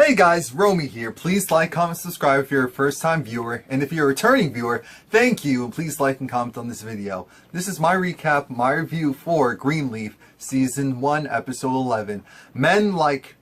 Hey guys, Romie here. Please like, comment, subscribe if you're a first time viewer, and if you're a returning viewer, thank you. Please like and comment on this video. This is my recap, my review for Greenleaf Season 1, Episode 11, Men Like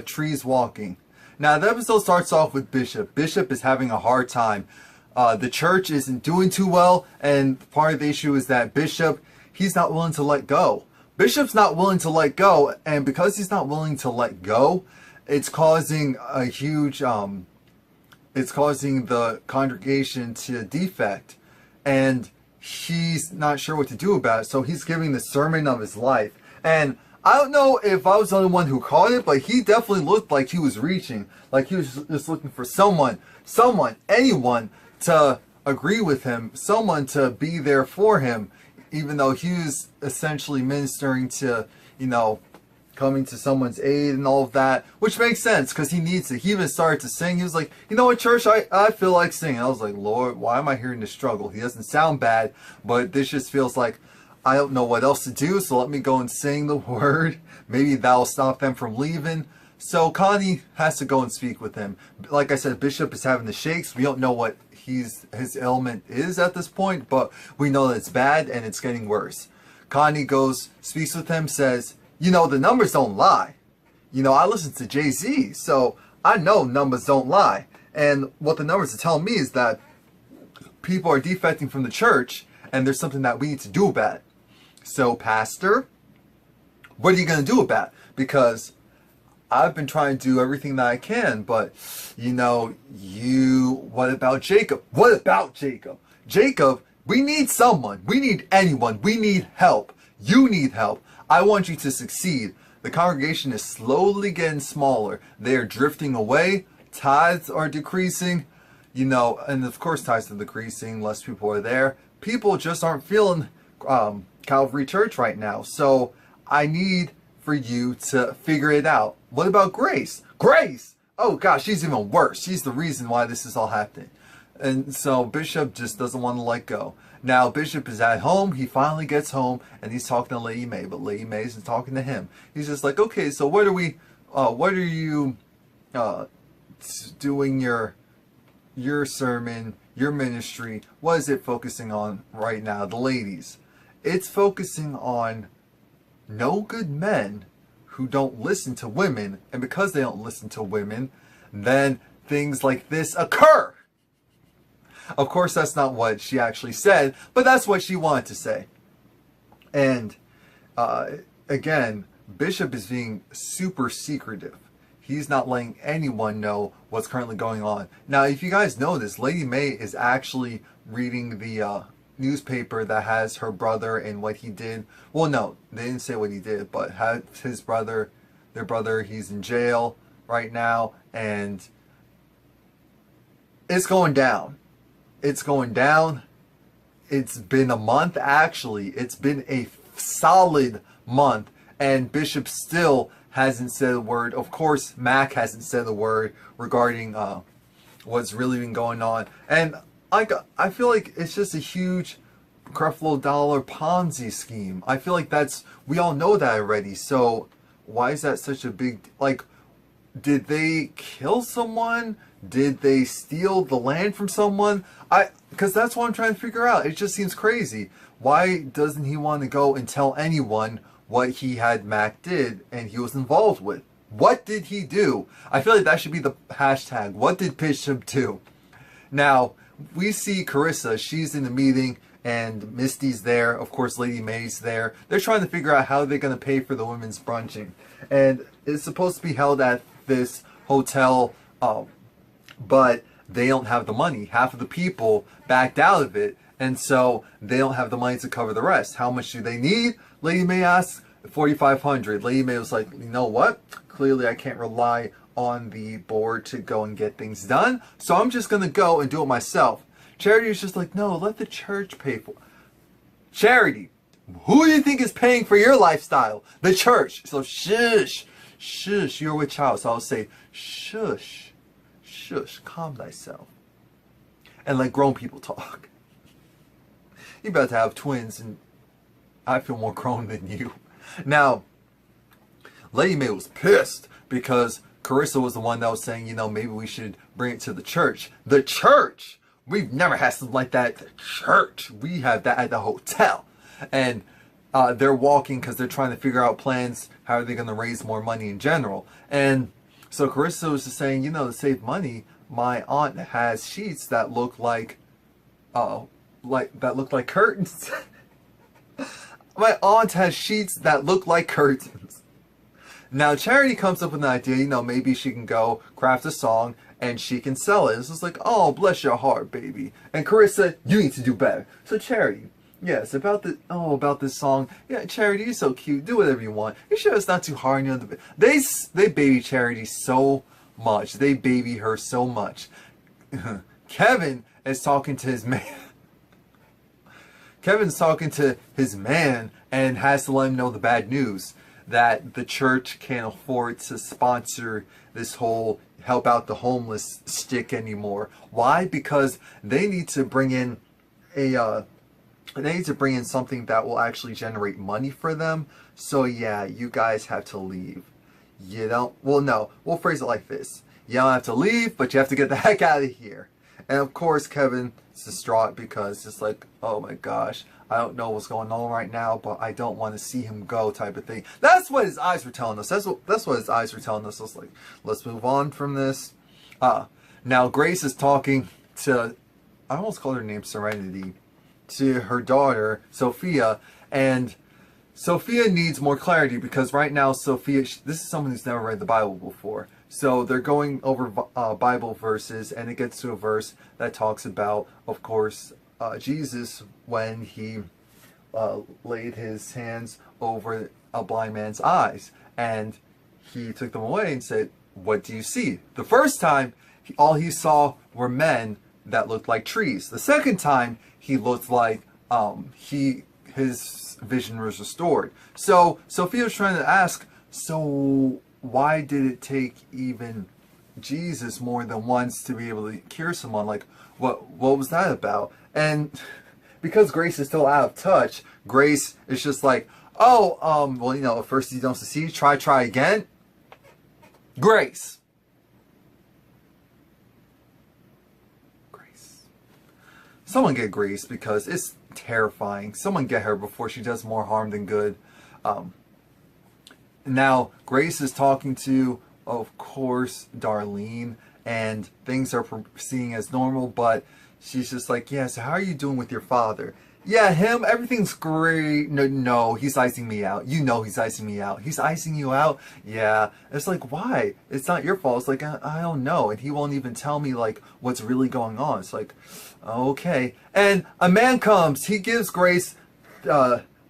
Trees Walking. Now the episode starts off with Bishop. Bishop is having a hard time. The church isn't doing too well, and part of the issue is that Bishop, he's not willing to let go. Bishop's not willing to let go, and because he's not willing to let go, it's causing a huge, it's causing the congregation to defect, and he's not sure what to do about it, so he's giving the sermon of his life. And I don't know if I was the only one who caught it, but he definitely looked like he was reaching, like he was just looking for someone, anyone to agree with him, someone to be there for him, even though he was essentially ministering to, you know, coming to someone's aid and all of that, which makes sense because he needs it. He even started to sing. He was like, you know what, church, I feel like singing. I was like, Lord, why am I hearing this struggle? He doesn't sound bad, but this just feels like I don't know what else to do, so let me go and sing the word. Maybe that'll stop them from leaving. So Connie has to go and speak with him. Like I said, Bishop is having the shakes. We don't know what his ailment is at this point, but we know that it's bad and it's getting worse. Connie goes, speaks with him, says, you know, the numbers don't lie. You know, I listen to Jay-Z, so I know numbers don't lie. And what the numbers are telling me is that people are defecting from the church, and there's something that we need to do about it. So, Pastor, what are you going to do about it? Because I've been trying to do everything that I can, but, you know, what about Jacob? What about Jacob? Jacob, we need someone. We need anyone. We need help. You need help. I want you to succeed. The congregation is slowly getting smaller. They are drifting away. Tithes are decreasing. You know, and of course tithes are decreasing. Less people are there. People just aren't feeling Calvary Church right now. So I need for you to figure it out. What about Grace? Grace! Oh gosh, she's even worse. She's the reason why this is all happening. And so Bishop just doesn't want to let go. Now Bishop is at home. He finally gets home and he's talking to Lady May, but Lady May isn't talking to him. He's just like, okay, so what are you doing your sermon, your ministry? What is it focusing on right now? The ladies. It's focusing on no good men who don't listen to women, and because they don't listen to women, then things like this occur. Of course, that's not what she actually said, but that's what she wanted to say. And again, Bishop is being super secretive. He's not letting anyone know what's currently going on. Now, if you guys know this, Lady May is actually reading the newspaper that has her brother and what he did. Well, no, they didn't say what he did, but his brother, their brother, he's in jail right now, and it's going down. It's going down. It's been a month, actually. It's been a solid month, and Bishop still hasn't said a word. Of course, Mac hasn't said a word regarding what's really been going on. And I feel like it's just a huge Creflo Dollar Ponzi scheme. I feel like we all know that already. So why is that such a big, like, did they kill someone? Did they steal the land from someone? Because that's what I'm trying to figure out. It just seems crazy. Why doesn't he want to go and tell anyone what he had Mac did and he was involved with? What did he do? I feel like that should be the hashtag. What did Bishop do? Now, we see Carissa. She's in the meeting and Misty's there. Of course, Lady May's there. They're trying to figure out how they're going to pay for the women's brunching. And it's supposed to be held at this hotel, but they don't have the money. Half of the people backed out of it, and so they don't have the money to cover the rest. How much do they need? Lady May asks, $4,500. Lady May was like, you know what? Clearly I can't rely on the board to go and get things done, so I'm just going to go and do it myself. Charity is just like, no, let the church pay for it. Charity, who do you think is paying for your lifestyle? The church. So shush, shush, you're with child. So I'll say, shush. Shush, calm thyself. And let grown people talk. You're about to have twins and I feel more grown than you. Now, Lady May was pissed because Carissa was the one that was saying, you know, maybe we should bring it to the church. The church! We've never had something like that at the church. We have that at the hotel. And they're walking because they're trying to figure out plans. How are they going to raise more money in general? And so Carissa was just saying, you know, to save money, my aunt has sheets that look like curtains. My aunt has sheets that look like curtains. Now Charity comes up with an idea, you know, maybe she can go craft a song and she can sell it. It's just like, oh, bless your heart, baby. And Carissa, you need to do better. So Charity, yes, about this song. Yeah, Charity, you're so cute. Do whatever you want. You sure it's not too hard on you? They baby Charity so much. They baby her so much. Kevin is talking to his man. Kevin's talking to his man and has to let him know the bad news that the church can't afford to sponsor this whole help out the homeless stick anymore. Why? Because they need to bring in something that will actually generate money for them. So yeah, you guys have to leave. You don't, well no, we'll phrase it like this. You don't have to leave, but you have to get the heck out of here. And of course Kevin is distraught because it's like, oh my gosh, I don't know what's going on right now, but I don't want to see him go type of thing. That's what his eyes were telling us. That's what his eyes were telling us. I was like, let's move on from this. Now Grace is talking to, I almost called her name Serenity, to her daughter, Sophia, and Sophia needs more clarity because right now Sophia, this is someone who's never read the Bible before. So they're going over Bible verses, and it gets to a verse that talks about, of course, Jesus when he laid his hands over a blind man's eyes, and he took them away and said, what do you see? The first time, all he saw were men that looked like trees. The second time, he looked like his vision was restored. So Sophia was trying to ask, so why did it take even Jesus more than once to be able to cure someone? Like, what was that about? And because Grace is still out of touch, Grace is just like, oh, well, you know, at first you don't succeed, try again. Grace. Someone get Grace because it's terrifying. Someone get her before she does more harm than good. Now, Grace is talking to, of course, Darlene, and things are proceeding as normal, but she's just like, yeah, so how are you doing with your father? Yeah, him, everything's great. No, he's icing me out. You know he's icing me out. He's icing you out? Yeah. It's like, why? It's not your fault. It's like, I don't know. And he won't even tell me, like, what's really going on. It's like, okay. And a man comes. He gives Grace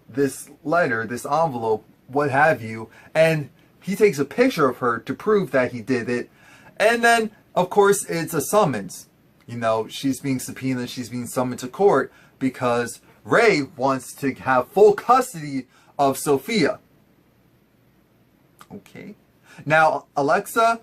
this letter, this envelope, what have you. And he takes a picture of her to prove that he did it. And then, of course, it's a summons. You know, she's being subpoenaed. She's being summoned to court because Ray wants to have full custody of Sophia. Okay. Now, Alexa,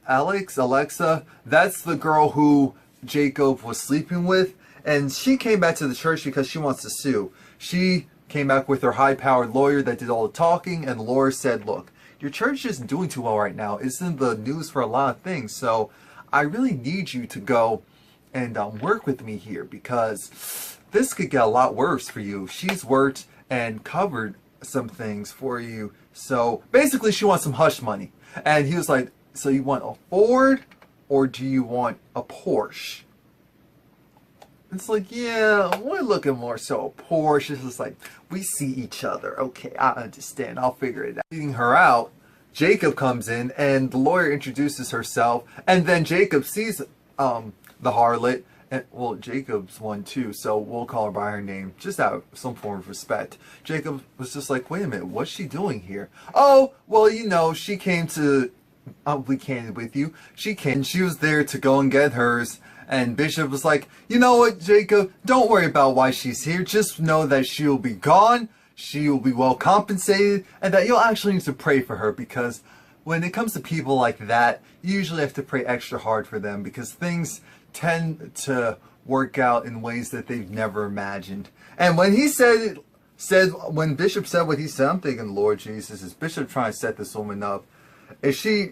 that's the girl who Jacob was sleeping with. And she came back to the church because she wants to sue. She came back with her high-powered lawyer that did all the talking. And the lawyer said, look, your church isn't doing too well right now. It's in the news for a lot of things. So I really need you to go and work with me here because this could get a lot worse for you. She's worked and covered some things for you. So basically she wants some hush money. And he was like, so you want a Ford or do you want a Porsche? It's like, yeah, we're looking more so a Porsche. It's just like, we see each other. Okay, I understand. I'll figure it out. Leading her out, Jacob comes in and the lawyer introduces herself. And then Jacob sees the harlot. And, well, Jacob's one too, so we'll call her by her name, just out of some form of respect. Jacob was just like, wait a minute, what's she doing here? Oh, well, you know, she came to, I'll be candid with you, she was there to go and get hers, and Bishop was like, you know what, Jacob, don't worry about why she's here, just know that she'll be gone, she will be well compensated, and that you'll actually need to pray for her, because when it comes to people like that, you usually have to pray extra hard for them, because things tend to work out in ways that they've never imagined. And when he when Bishop said what he said, I'm thinking, Lord Jesus, is Bishop trying to set this woman up? Is she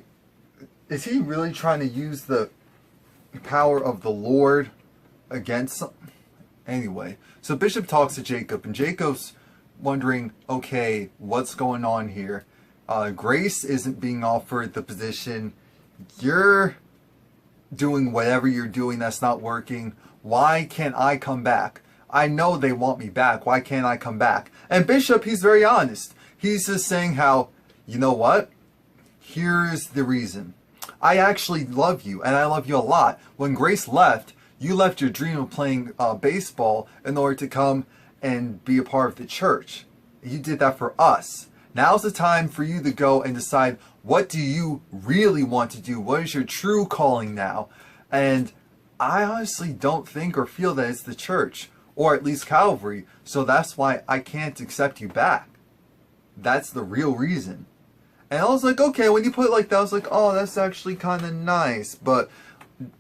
is he really trying to use the power of the Lord against some? Anyway, so Bishop talks to Jacob, and Jacob's wondering, okay, what's going on here? Grace isn't being offered the position. You're doing whatever you're doing that's not working. Why can't I come back? I know they want me back. Why can't I come back? And Bishop, he's very honest. He's just saying how, you know what? Here's the reason. I actually love you, and I love you a lot. When Grace left, you left your dream of playing baseball in order to come and be a part of the church. You did that for us. Now's the time for you to go and decide, what do you really want to do? What is your true calling now? And I honestly don't think or feel that it's the church, or at least Calvary. So that's why I can't accept you back. That's the real reason. And I was like, okay, when you put it like that, I was like, oh, that's actually kind of nice. But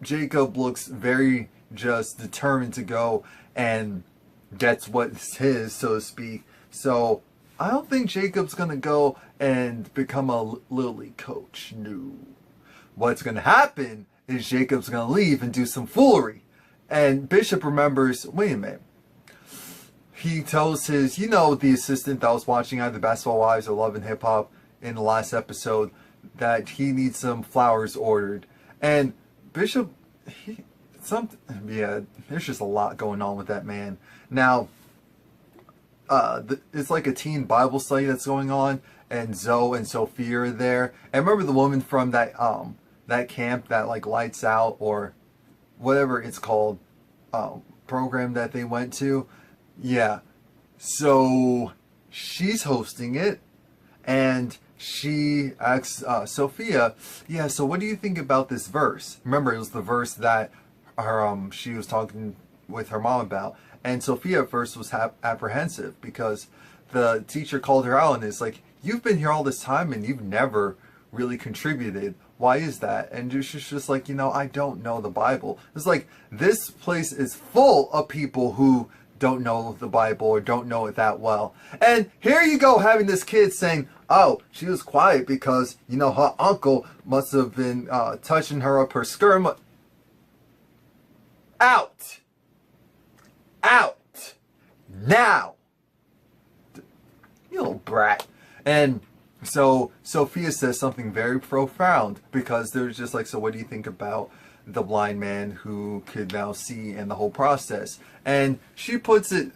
Jacob looks very just determined to go and gets what's his, so to speak. So I don't think Jacob's going to go and become a Little League coach. No. What's going to happen is Jacob's going to leave and do some foolery. And Bishop remembers, wait a minute. He tells his, the assistant that was watching either Basketball Wives or Love and Hip Hop in the last episode, that he needs some flowers ordered. And Bishop, there's just a lot going on with that man. Now, it's like a teen Bible study that's going on, and Zoe and Sophia are there. And remember the woman from that camp that like lights out, or whatever it's called, program that they went to? Yeah. So she's hosting it, and she asks Sophia, yeah, so what do you think about this verse? Remember, it was the verse that she was talking with her mom about. And Sophia at first was apprehensive because the teacher called her out, and it's like, you've been here all this time and you've never really contributed. Why is that? And she's just like, I don't know the Bible. It's like, this place is full of people who don't know the Bible or don't know it that well. And here you go, having this kid saying, oh, she was quiet because, her uncle must have been touching her up her skirt. Out! Out! Now! You little brat. And so Sophia says something very profound, because they're just like, so what do you think about the blind man who could now see and the whole process? And she puts it,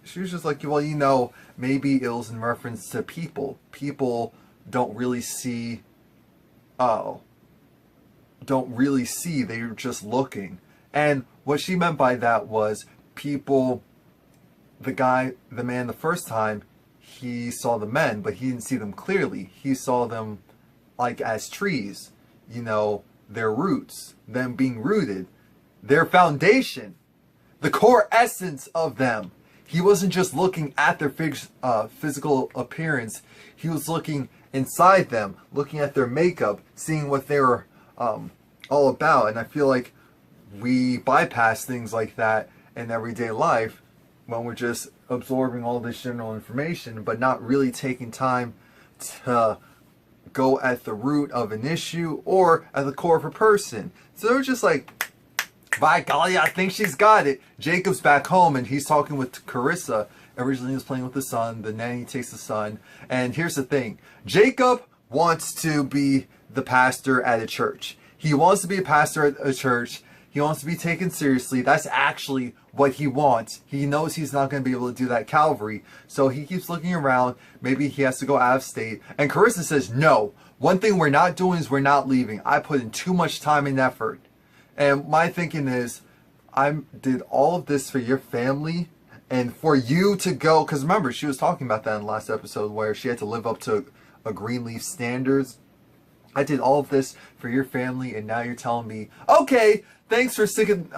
she was just like, well, maybe it was in reference to people. People don't really see, they're just looking. And what she meant by that was, people, the man the first time, he saw the men, but he didn't see them clearly. He saw them like as trees, their roots, them being rooted, their foundation, the core essence of them. He wasn't just looking at their physical appearance. He was looking inside them, looking at their makeup, seeing what they were all about. And I feel like we bypass things like that in everyday life when we're just absorbing all this general information, but not really taking time to go at the root of an issue or at the core of a person. So they're just like, by golly, I think she's got it. Jacob's back home and he's talking with Carissa. Originally he was playing with the son, the nanny takes the son. And here's the thing, Jacob wants to be the pastor at a church. He wants to be a pastor at a church. He wants to be taken seriously. That's actually what he wants. He knows he's not going to be able to do that at Calvary. So he keeps looking around. Maybe he has to go out of state. And Carissa says, no. One thing we're not doing is we're not leaving. I put in too much time and effort. And my thinking is, I did all of this for your family and for you to go. Because remember, she was talking about that in the last episode where she had to live up to a Greenleaf standards. I did all of this for your family, and now you're telling me, okay, thanks for sticking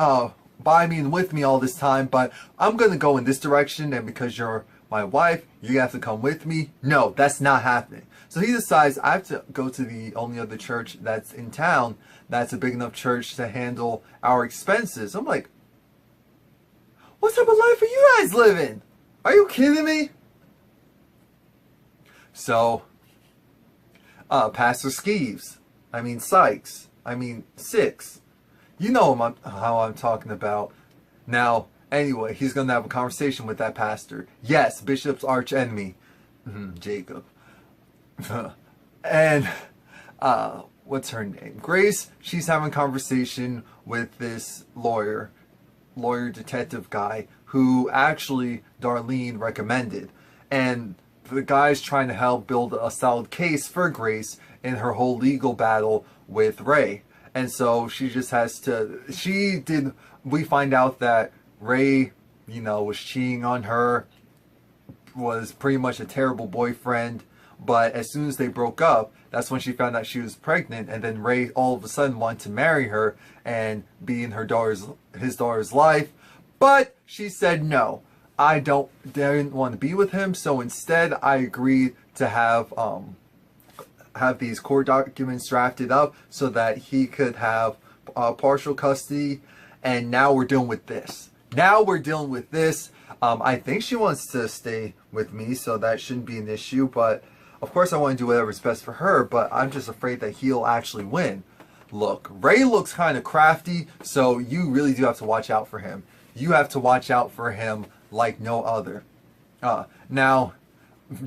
by me and with me all this time, but I'm going to go in this direction, and because you're my wife, you have to come with me. No, that's not happening. So he decides, I have to go to the only other church that's in town that's a big enough church to handle our expenses. I'm like, what type of life are you guys living? Are you kidding me? So, Pastor Skeeves, I mean Sykes. I mean Six. You know how I'm talking about. Now, anyway, he's going to have a conversation with that pastor. Yes, Bishop's arch enemy, Jacob. And, what's her name? Grace, she's having a conversation with this lawyer detective guy who actually Darlene recommended. And the guy's trying to help build a solid case for Grace in her whole legal battle with Ray. And so she just has to, we find out that Ray, was cheating on her, was pretty much a terrible boyfriend. But as soon as they broke up, that's when she found out she was pregnant. And then Ray all of a sudden wanted to marry her and be in his daughter's life. But she said no. I didn't want to be with him. So instead, I agreed to have these court documents drafted up so that he could have partial custody. And now we're dealing with this. I think she wants to stay with me, so that shouldn't be an issue. But of course I want to do whatever's best for her, but I'm just afraid that he'll actually win. Look, Ray looks kind of crafty, so you really do have to watch out for him. You have to watch out for him like no other. Now,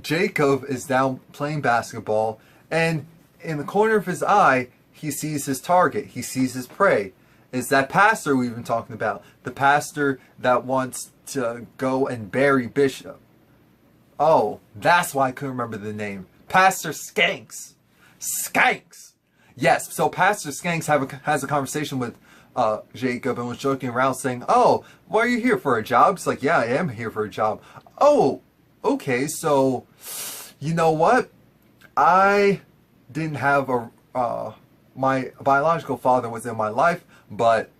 Jacob is down playing basketball, and in the corner of his eye, he sees his target. He sees his prey. It's that pastor we've been talking about. The pastor that wants to go and bury Bishop. Oh, that's why I couldn't remember the name. Pastor Skanks. Skanks! Yes, so Pastor Skanks has a conversation with Jacob and was joking around saying, "Oh, why are you here, for a job?" It's like, "Yeah, I am here for a job." "Oh, okay, so, you know what? I didn't have my biological father was in my life, but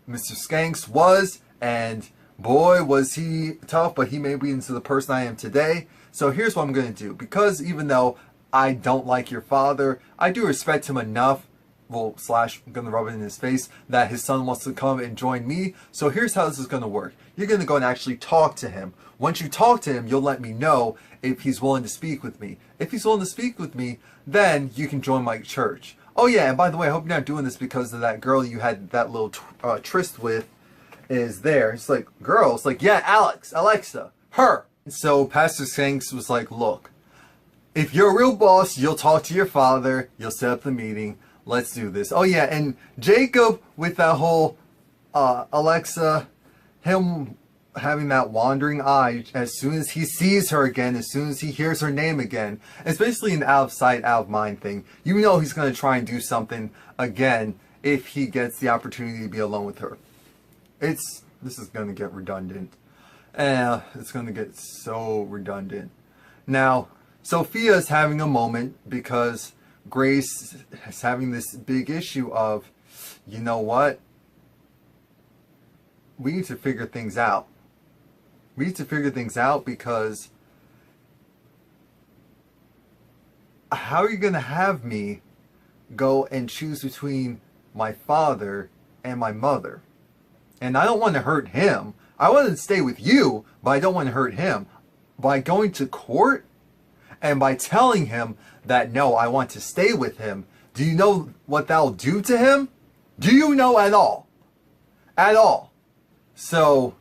Mr. Skanks was, and boy, was he tough, but he made me into the person I am today. So here's what I'm going to do. Because even though I don't like your father, I do respect him enough, well, slash, I'm going to rub it in his face, that his son wants to come and join me. So here's how this is going to work. You're going to go and actually talk to him. Once you talk to him, you'll let me know if he's willing to speak with me. If he's willing to speak with me, then you can join my church. Oh yeah, and by the way, I hope you're not doing this because of that girl you had that little tryst with is there." It's like, "Girl?" It's like, "Yeah, Alexa, her." So Pastor Skanks was like, "Look, if you're a real boss, you'll talk to your father, you'll set up the meeting, let's do this." Oh yeah, and Jacob with that whole Alexa, him having that wandering eye as soon as he sees her again, as soon as he hears her name again. It's basically an out of sight, out of mind thing. You know he's going to try and do something again if he gets the opportunity to be alone with her. This is going to get redundant. It's going to get so redundant. Now, Sophia is having a moment because Grace is having this big issue of, you know what? We need to figure things out. We need to figure things out because how are you going to have me go and choose between my father and my mother? And I don't want to hurt him. I want to stay with you, but I don't want to hurt him. By going to court and by telling him that no, I want to stay with him, do you know what that'll do to him? Do you know at all? At all. So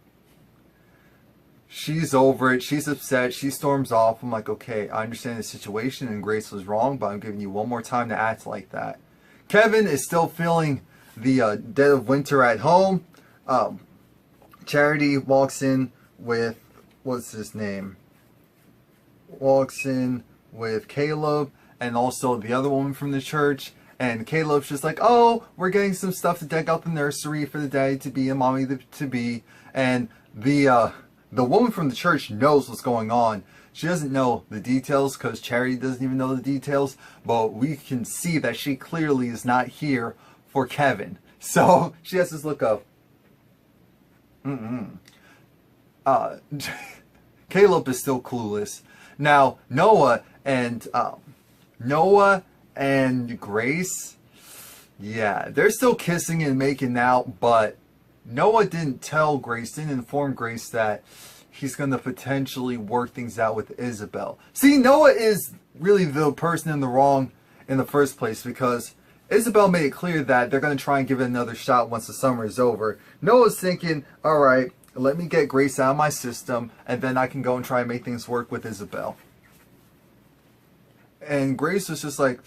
she's over it. She's upset. She storms off. I'm like, okay, I understand the situation and Grace was wrong, but I'm giving you one more time to act like that. Kevin is still feeling the dead of winter at home. Charity walks in with, what's his name? Walks in with Caleb and also the other woman from the church. And Caleb's just like, "Oh, we're getting some stuff to deck out the nursery for the daddy to be and mommy to be." And the woman from the church knows what's going on. She doesn't know the details because Charity doesn't even know the details. But we can see that she clearly is not here for Kevin. So she has this look of, Caleb is still clueless. Now, Noah and Grace, yeah, they're still kissing and making out, but Noah didn't tell Grace, didn't inform Grace that he's going to potentially work things out with Isabel. See, Noah is really the person in the wrong in the first place because Isabel made it clear that they're going to try and give it another shot once the summer is over. Noah's thinking, alright, let me get Grace out of my system, and then I can go and try and make things work with Isabel. And Grace was just like,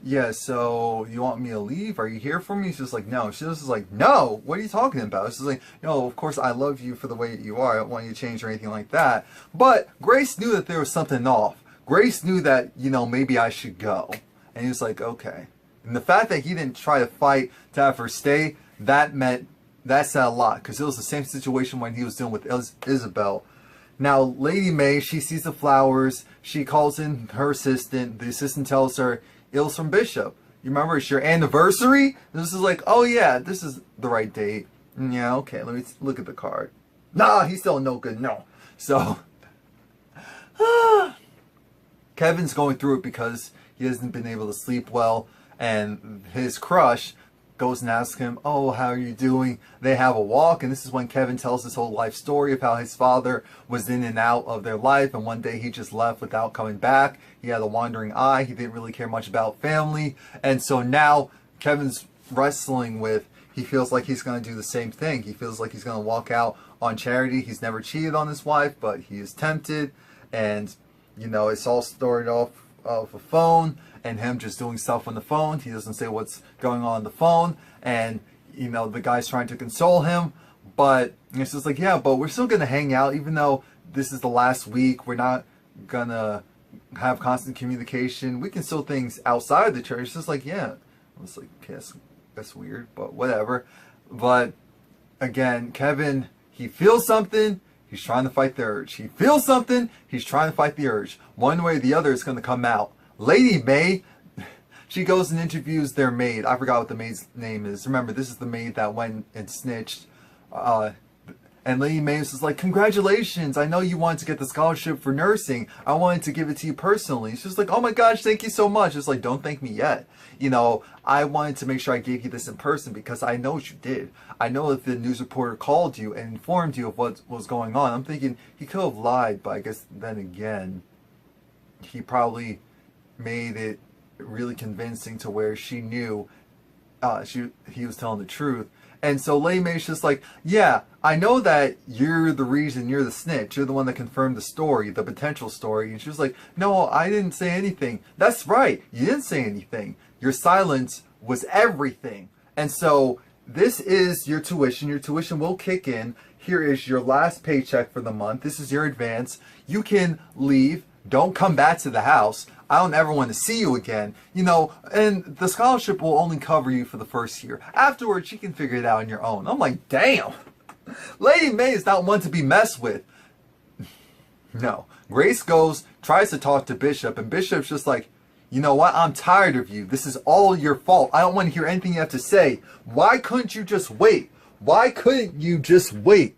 yeah, so you want me to leave? Are you here for me? She's just like, no. She was just like, no, what are you talking about? She's like, no, of course I love you for the way you are. I don't want you to change or anything like that. But Grace knew that there was something off. Grace knew that, you know, maybe I should go. And he was like, okay. And the fact that he didn't try to fight to have her stay, that said a lot. Because it was the same situation when he was dealing with Isabel. Now, Lady May, she sees the flowers. She calls in her assistant. The assistant tells her, it was from Bishop. You remember, it's your anniversary? This is like, oh yeah, this is the right date. Yeah, okay, let me look at the card. Nah, he's still no good, no. So, Kevin's going through it because he hasn't been able to sleep well. And his crush goes and asks him, oh, how are you doing? They have a walk, and this is when Kevin tells his whole life story of how his father was in and out of their life, and one day he just left without coming back. He had a wandering eye. He didn't really care much about family, and so now Kevin's wrestling with, he feels like he's going to do the same thing. He feels like he's going to walk out on Charity. He's never cheated on his wife, but he is tempted, and, you know, it's all started off of a phone, and him just doing stuff on the phone. He doesn't say what's going on the phone, and you know, the guy's trying to console him, but it's just like, yeah, but we're still gonna hang out even though this is the last week. We're not gonna have constant communication. We can still things outside the church. It's just like, yeah. I was like, okay, that's weird, but whatever. But again, Kevin, he feels something. He's trying to fight the urge. He feels something. He's trying to fight the urge. One way or the other, it's going to come out. Lady May, she goes and interviews their maid. I forgot what the maid's name is. Remember, this is the maid that went and snitched. And Lady May was just like, congratulations. I know you wanted to get the scholarship for nursing. I wanted to give it to you personally. She's like, oh my gosh, thank you so much. It's like, don't thank me yet. You know, I wanted to make sure I gave you this in person because I know what you did. I know that the news reporter called you and informed you of what was going on. I'm thinking he could have lied, but I guess then again, he probably made it really convincing to where she knew he was telling the truth. And so Lady May's just like, yeah, I know that you're the reason, you're the snitch. You're the one that confirmed the story, the potential story. And she was like, no, I didn't say anything. That's right. You didn't say anything. Your silence was everything. And so this is your tuition. Your tuition will kick in. Here is your last paycheck for the month. This is your advance. You can leave. Don't come back to the house. I don't ever want to see you again. You know, and the scholarship will only cover you for the first year. Afterwards, you can figure it out on your own. I'm like, damn. Lady May is not one to be messed with. No. Grace goes, tries to talk to Bishop, and Bishop's just like, you know what? I'm tired of you. This is all your fault. I don't want to hear anything you have to say. Why couldn't you just wait? Why couldn't you just wait?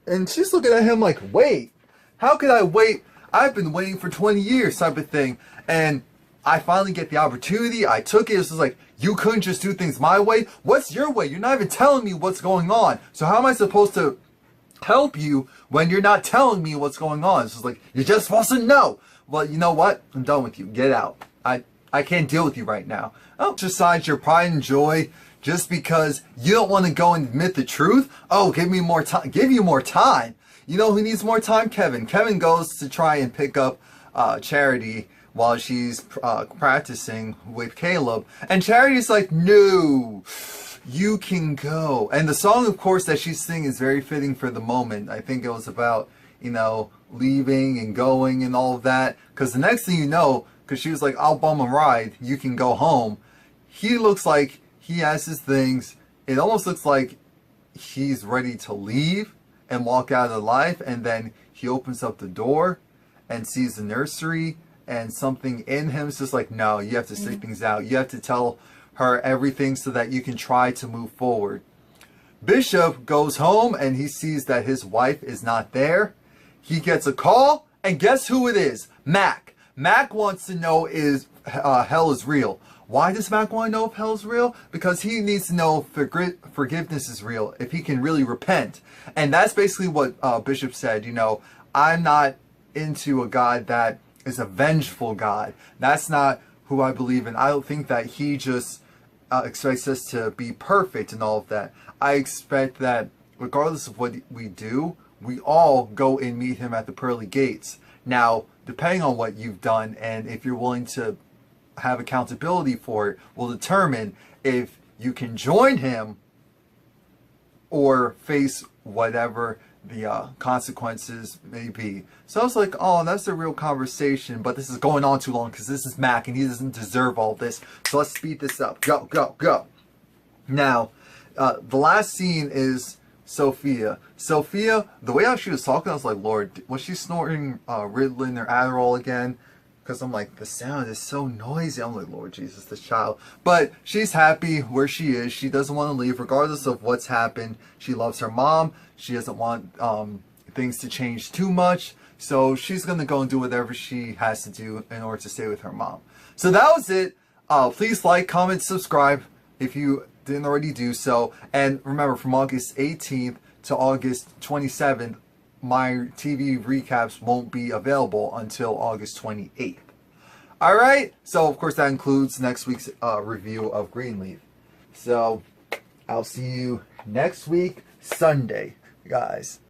And she's looking at him like, wait? How could I wait? I've been waiting for 20 years type of thing. And I finally get the opportunity. I took it. It's just like, you couldn't just do things my way? What's your way? You're not even telling me what's going on. So how am I supposed to help you when you're not telling me what's going on? It's just like, you're just supposed to know. Well, you know what? I'm done with you. Get out. I can't deal with you right now. Oh, exercise your pride and joy just because you don't want to go and admit the truth? Oh, give me more time. Give you more time. You know who needs more time? Kevin. Kevin goes to try and pick up Charity while she's practicing with Caleb. And Charity's like, no, you can go. And the song, of course, that she's singing is very fitting for the moment. I think it was about, you know, leaving and going and all of that. Because the next thing you know, because she was like, I'll bum a ride, you can go home. He looks like he has his things. It almost looks like he's ready to leave and walk out of life, and then he opens up the door and sees the nursery, and something in him is just like, no, you have to stick things out. You have to tell her everything so that you can try to move forward. Bishop goes home and he sees that his wife is not there. He gets a call, and guess who it is? Mac. Mac wants to know if hell is real. Why does Mac want to know if hell is real? Because he needs to know if forgiveness is real, if he can really repent. And that's basically what Bishop said. You know, I'm not into a God that is a vengeful God. That's not who I believe in. I don't think that he just expects us to be perfect and all of that. I expect that regardless of what we do, we all go and meet him at the pearly gates. Now, depending on what you've done and if you're willing to have accountability for it, will determine if you can join him or face whatever the consequences may be. So I was like, oh, that's a real conversation, but this is going on too long because this is Mac and he doesn't deserve all this. So let's speed this up. Go, go, go. Now, the last scene is Sophia. Sophia, the way how she was talking, I was like, Lord, was she snorting Ritalin or Adderall again? Because I'm like, the sound is so noisy. I'm like, Lord Jesus, this child. But she's happy where she is. She doesn't want to leave regardless of what's happened. She loves her mom. She doesn't want things to change too much. So she's going to go and do whatever she has to do in order to stay with her mom. So that was it. Please like, comment, subscribe if you didn't already do so. And remember, from August 18th to August 27th, my TV recaps won't be available until August 28th. Alright, so of course that includes next week's review of Greenleaf. So, I'll see you next week, Sunday, guys.